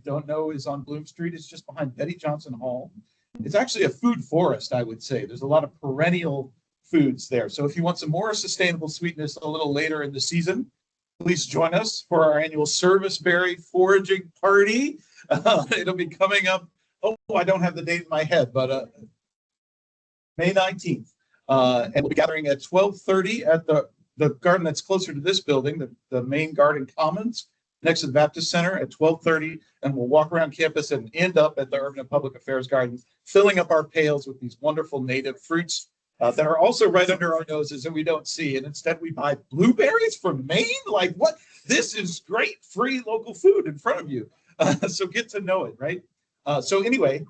don't know, is on Bloom Street. It's just behind Betty Johnson Hall. It's actually a food forest, I would say. There's a lot of perennial foods there. So if you want some more sustainable sweetness a little later in the season, please join us for our annual service berry foraging party. It'll be coming up. Oh, I don't have the date in my head, but May 19th. And we'll be gathering at 12:30 at the garden that's closer to this building, the main garden commons, next to the Baptist Center at 12:30. And we'll walk around campus and end up at the Urban and Public Affairs Garden, filling up our pails with these wonderful native fruits that are also right under our noses and we don't see. And instead we buy blueberries from Maine. Like, what? This is great free local food in front of you. So get to know it, right? So anyway,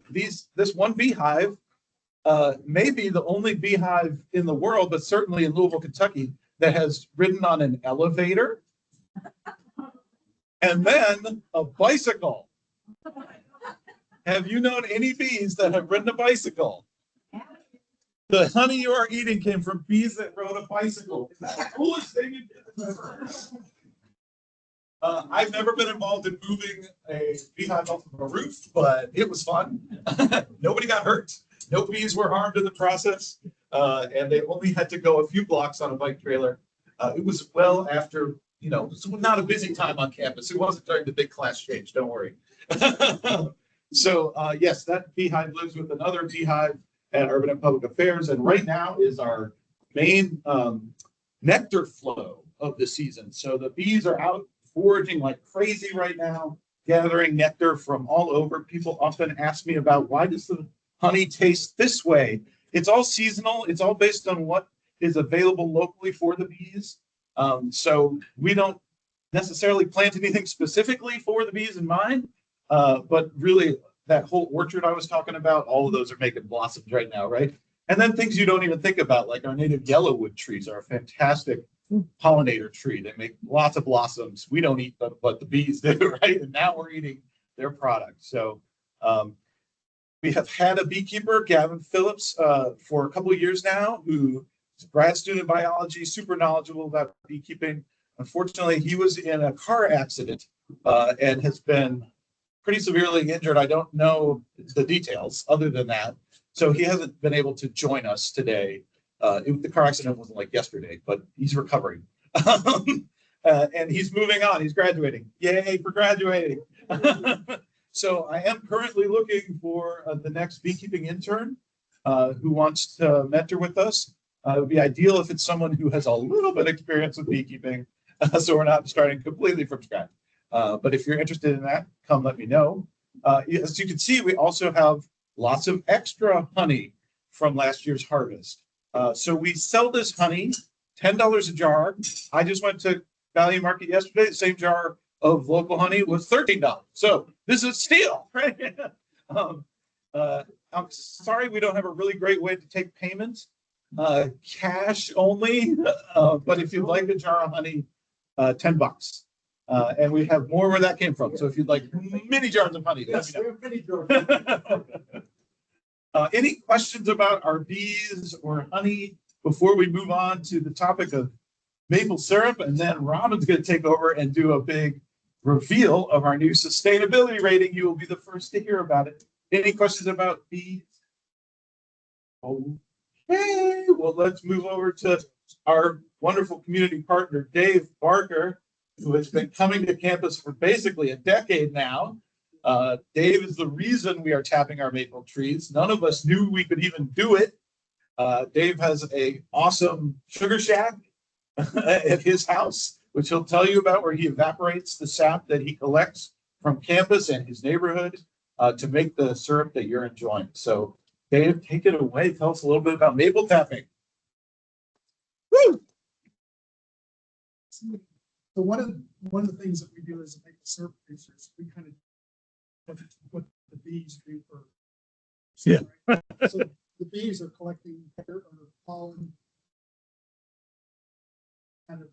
this one beehive may be the only beehive in the world, but certainly in Louisville, Kentucky, that has ridden on an elevator and then a bicycle. Have you known any bees that have ridden a bicycle? The honey you are eating came from bees that rode a bicycle. Is that the coolest thing you did? I've never been involved in moving a beehive off of a roof, but it was fun. Nobody got hurt. No bees were harmed in the process, and they only had to go a few blocks on a bike trailer. It was well after, it was not a busy time on campus. It wasn't during the big class change, don't worry. So yes, that beehive lives with another beehive at Urban and Public Affairs, and right now is our main nectar flow of the season. So the bees are out foraging like crazy right now, gathering nectar from all over. People often ask me about, why does the honey taste this way? It's all seasonal. It's all based on what is available locally for the bees. So we don't necessarily plant anything specifically for the bees in mind, but really that whole orchard I was talking about, all of those are making blossoms right now, right? And then things you don't even think about, like our native yellowwood trees are a fantastic pollinator tree. They make lots of blossoms. We don't eat them, but the bees do, right? And now we're eating their product. So we have had a beekeeper, Gavin Phillips, for a couple of years now, who is a grad student in biology, super knowledgeable about beekeeping. Unfortunately, he was in a car accident and has been pretty severely injured. I don't know the details other than that. So he hasn't been able to join us today. The car accident wasn't like yesterday, but he's recovering. And he's moving on. He's graduating. Yay for graduating. So I am currently looking for the next beekeeping intern who wants to mentor with us. It would be ideal if it's someone who has a little bit of experience with beekeeping, so we're not starting completely from scratch. But if you're interested in that, come let me know. As you can see, we also have lots of extra honey from last year's harvest. So we sell this honey, $10 a jar. I just went to Value Market yesterday. The same jar of local honey was $13. So this is a steal, right? I'm sorry we don't have a really great way to take payments. Cash only, but if you'd like a jar of honey, $10. And we have more where that came from. So if you'd like many jars of honey, yes, let me know. Any questions about our bees or honey before we move on to the topic of maple syrup? And then Robin's going to take over and do a big reveal of our new sustainability rating. You will be the first to hear about it. Any questions about bees? Okay, well, let's move over to our wonderful community partner, Dave Barker, who has been coming to campus for basically a decade now. Dave is the reason we are tapping our maple trees. None of us knew we could even do it. Dave has an awesome sugar shack at his house, which he'll tell you about, where he evaporates the sap that he collects from campus and his neighborhood to make the syrup that you're enjoying. So Dave, take it away. Tell us a little bit about maple tapping. Woo! So one of the things that we do as a maple syrup producers, we kind of what the bees do for syrup, yeah. So the bees are collecting or pollen, kind of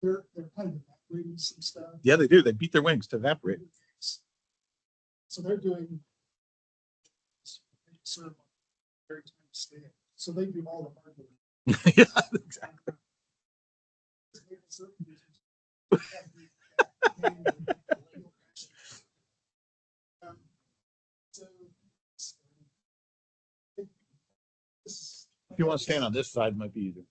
they're kind of evaporating some stuff. Yeah, they do. They beat their wings to evaporate. So they're doing syrup on very time scale. So they do all the hard work. Yeah, exactly. So, If you want to stand on this side, it might be easier.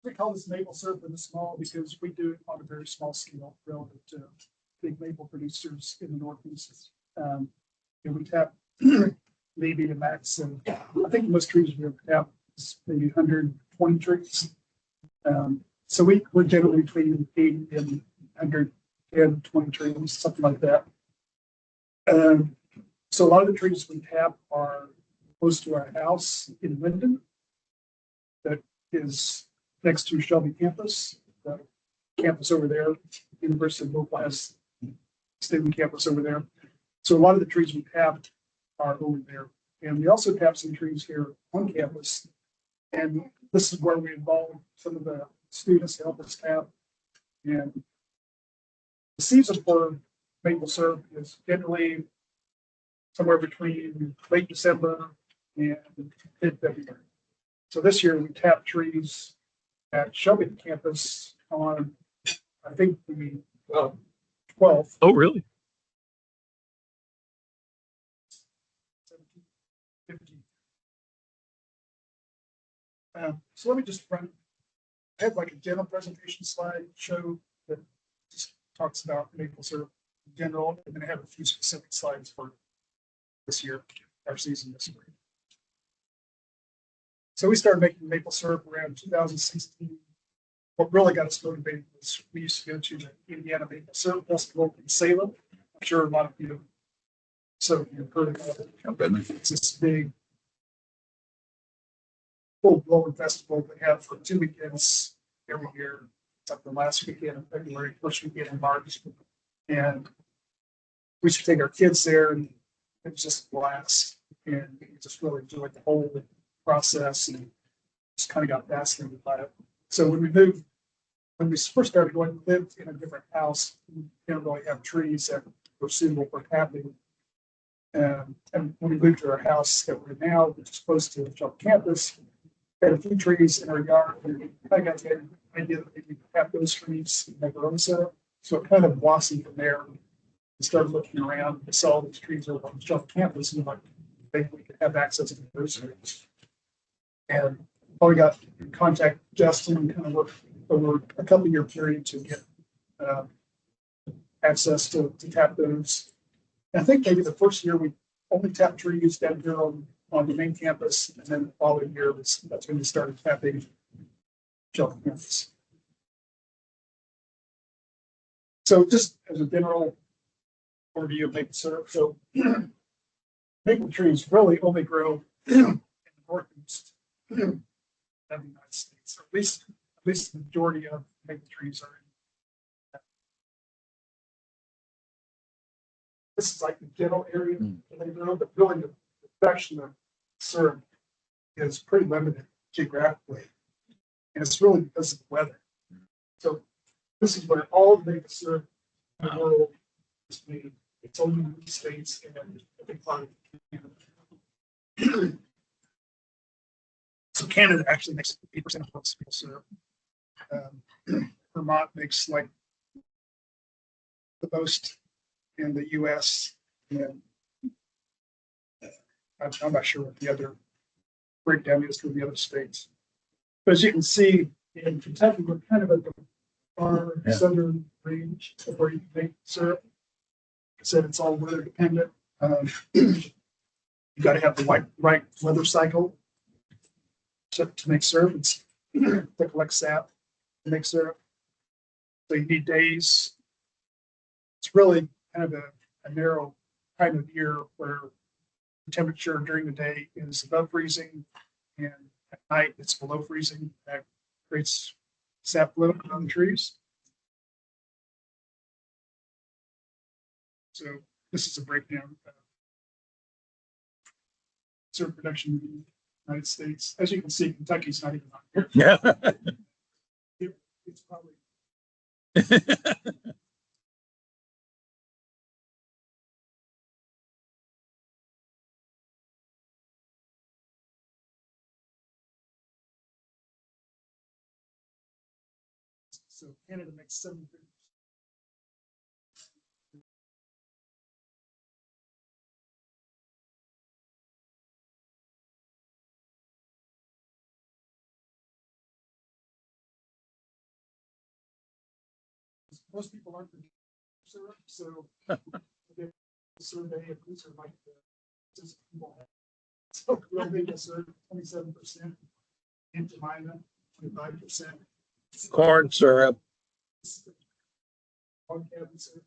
we call this maple syrup in the small because we do it on a very small scale relative to big maple producers in the Northeast. And we tap maybe the max, and I think most trees we ever tap is maybe 120 trees. So we're generally between 80 and 120 trees, something like that. So a lot of the trees we tap are close to our house in Linden. That is next to Shelby campus, the campus over there, University of UofL has student campus over there. So a lot of the trees we tapped are over there. And we also tap some trees here on campus. And this is where we involve some of the students to help us tap. And the season for maple syrup is generally somewhere between late December and mid-February. So this year we tapped trees at Shelby campus on, I think, the 12th. Oh, really? 15. So let me just run. I have like a general presentation slide show that just talks about maple syrup in general, and then I have a few specific slides for this year, our season this year. So we started making maple syrup around 2016. What really got us motivated was we used to go to the Indiana Maple Syrup Festival in Salem. I'm sure a lot of you have heard about it. It's this big full-blown festival they have for 2 weekends every year. It's like the last weekend of February, first weekend in March. And we should take our kids there, and it was just a blast. And we just really enjoyed the whole process and just kind of got fascinated by it. So when we first started going, we lived in a different house. We didn't really have trees that were suitable for tapping. And when we moved to our house that we're in now, which is close to the campus, we had a few trees in our yard. And I got the idea that maybe we could tap those trees and make our own syrup. So it kind of blossomed from there. We started looking around, we saw these trees over on the campus, and like, maybe we could have access to those trees. And we got in contact with Justin and kind of worked over a couple year period to get access to tap those. And I think maybe the first year we only tapped trees down here on the main campus, and then the following year that's when we started tapping Shelby campus. So just as a general overview of maple syrup, so maple trees really only grow in the northeast of the United States, or at least the majority of maple trees are in. This is like the general area that they grow, but really the production of syrup is pretty limited geographically, and it's really because of the weather. So this is where all the maple syrup in the world is made. It's only in the States and a big part of Canada. So Canada actually makes 8% of what's maple syrup. Vermont makes like the most in the U.S. and I'm not sure what the other breakdown is for the other states. But as you can see, in Kentucky, we're kind of at the far southern range of where you can make syrup. Like I said, it's all weather dependent. You got to have the right weather cycle to make syrup. It's to collect sap to make syrup. So you need days. It's really kind of a narrow time of year where the temperature during the day is above freezing, and at night it's below freezing. That creates sap bloom on the trees. So this is a breakdown of syrup production in the United States. As you can see, Kentucky's not even on here. Yeah. It's probably So Canada makes 7. Most people aren't producing syrup, so they survey of who's like just people. So real maple syrup, 27%, and Jemima, 25%. Corn syrup. On cabin syrup.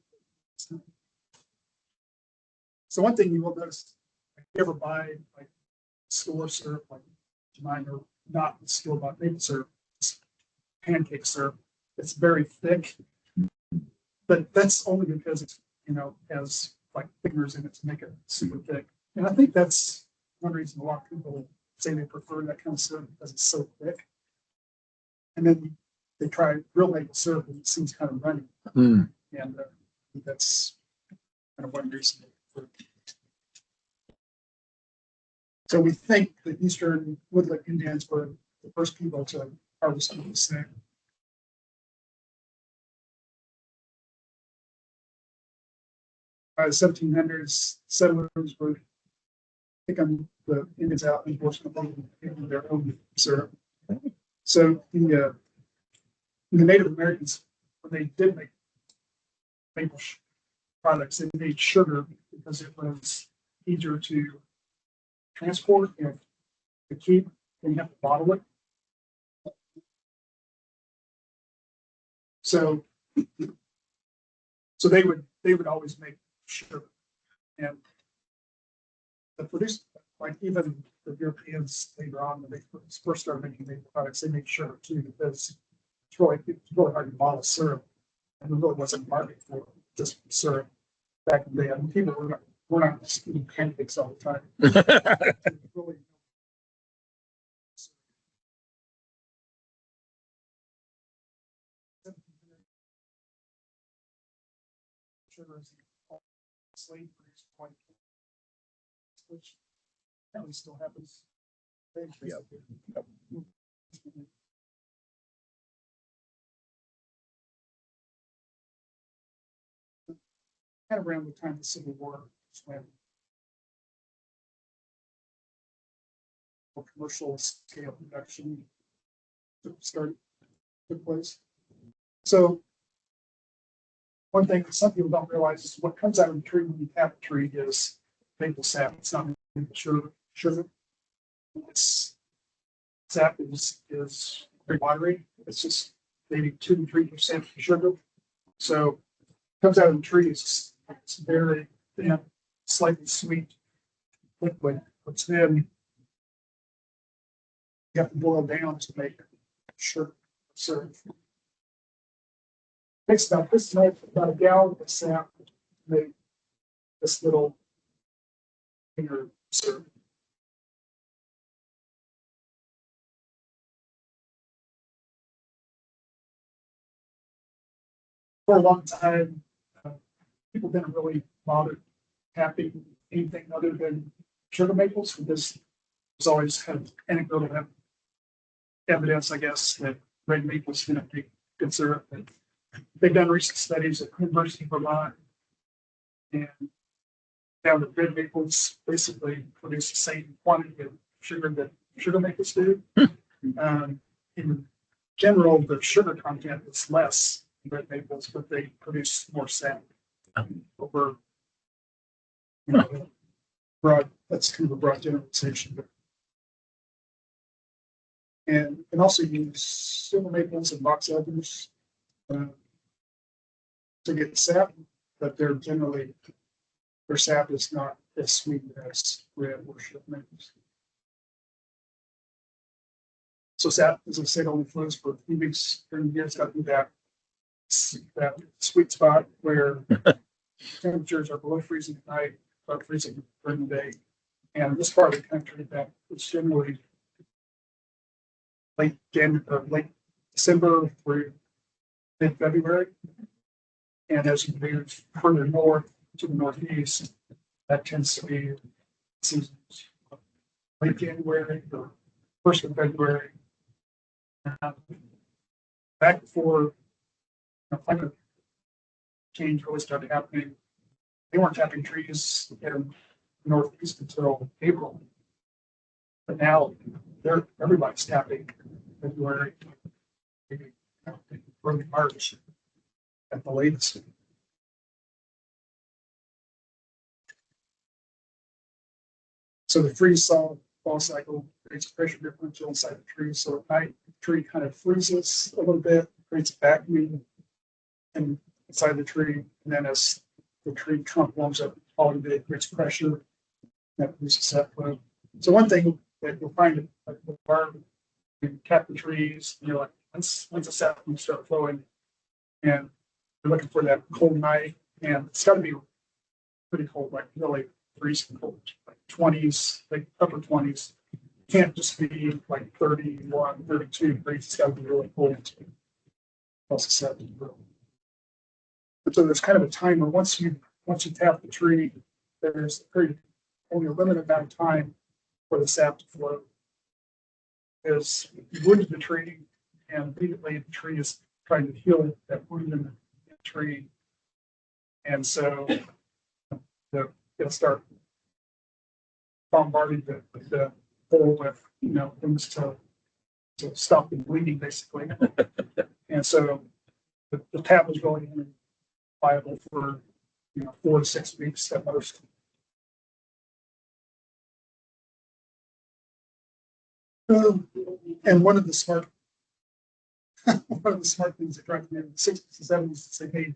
So one thing you will notice, if you ever buy like store syrup, like Jemima, or not store bought maple syrup, it's pancake syrup, it's very thick. But that's only because it's, has like thickeners in it to make it super thick. And I think that's one reason a lot of people say they prefer that kind of syrup because it's so thick. And then they try real maple syrup and it seems kind of runny. Mm. And I think that's kind of one reason. So we think the Eastern Woodland Indians were the first people to harvest the same. By the 1700s, settlers were picking the Indians out and forcing them into their own syrup. So the Native Americans, when they did make maple products, they made sugar because it was easier to transport and to keep, and you have to bottle it. So they would always make sugar, and the produce, like even the Europeans later on, when they first started making maple products, they made sugar too, because it's really hard to bottle syrup, and there really wasn't a market for just syrup back in the day. I mean, people were not just eating pancakes all the time. Really, sugar is slave produced point, which probably still happens. Yep. Kind of around the time of the Civil War, is when commercial scale production took place. So one thing that some people don't realize is what comes out of the tree when you tap a tree is maple sap. It's not maple sugar. It's sap is very watery. It's just maybe 2 to 3% sugar. So it comes out of the tree. It's very thin, slightly sweet liquid, which then you have to boil down to make sugar syrup. Takes about this much, about a gallon of sap to make this little finger syrup. For a long time, people didn't really bother tapping anything other than sugar maples, because there's always kind of anecdotal evidence, I guess, that red maples can make good syrup. And they've done recent studies at University of Vermont and found that red maples basically produce the same quantity of sugar that sugar maples do. In general, the sugar content is less in red maples, but they produce more sap over, broad. That's kind of a broad generalization. And you can also use silver maples and box elders to get sap, but their sap is not as sweet as red or sugar maples. So sap, as I said, only flows for a few weeks during the year. It's got to be that sweet spot where temperatures are below freezing at night, above freezing during the day. And this part of the country, that it's generally late December through mid-February. And as you move further north to the northeast, that tends to be seasons late January or 1st of February. Back before climate change really started happening. They weren't tapping trees in the Northeast until April. But now everybody's tapping February, maybe early March at the latest. So the freeze thaw fall cycle creates a pressure differential inside the tree. So at night, the tree kind of freezes a little bit, creates a vacuum inside the tree. And then as the tree trunk warms up all of it, creates pressure that produces that flow. So one thing that you'll find like the farm, you cap the trees, and you're like, once the sap will start flowing, and you're looking for that cold night, and it's got to be pretty cold, like really freezing cold, like 20s, like upper 20s. Can't just be like 31, 32 degrees. It's got to be really cold. Also set. But so there's kind of a timer. Once you tap the tree, there's only a limited amount of time for the sap to flow. Because you wound the tree, and immediately the tree is trying to heal that wound in the tree, and so it'll start bombarding the hole with things to stop the bleeding, basically. And so the tap is going in viable for 4 to 6 weeks at most. And one of the smart things that tried to do in the 60s and 70s is they made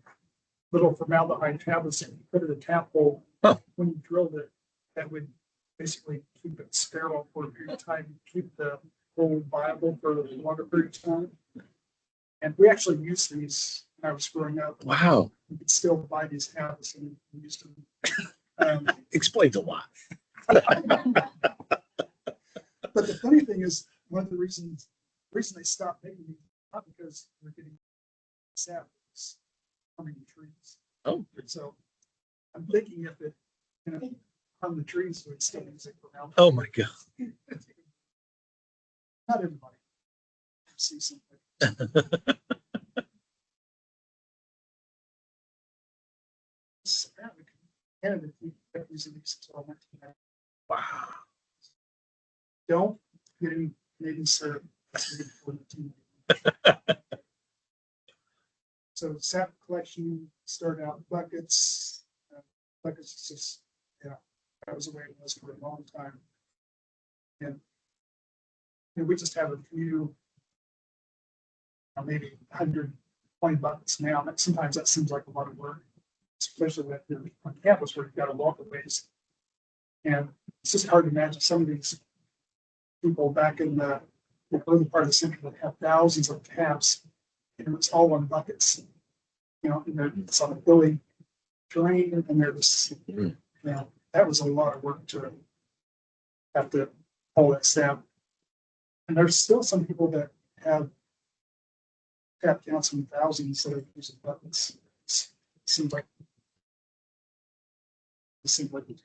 little formaldehyde tablets and you put it in a tap hole. Huh. When you drilled it, that would basically keep it sterile for a period of time, keep the hole viable for a longer period of time. And we actually used these when I was growing up. Wow. You could still buy these tablets and we used them. Explains a lot. But the funny thing is, one of the reason they stopped making these, not because they're getting saplings coming to trees. Oh. So I'm thinking if it, on the trees, we'd still use it for now. Oh my God. Not everybody. See something. Canada keep using these until 1990. Wow. Don't get any Canadian syrup. So sap collection started out in buckets. Buckets is just, that was the way it was for a long time. And we just have a few, maybe 120 buckets now. Sometimes that seems like a lot of work, especially when you're on campus where you've got to walk a ways. And it's just hard to imagine some of these people back in the early part of the century that have thousands of taps, and it's all on buckets. And it's on a hilly terrain, and they're just, that was a lot of work to have to haul that sap. And there's still some people that have tap counts in thousands that are using buckets. It seems like it's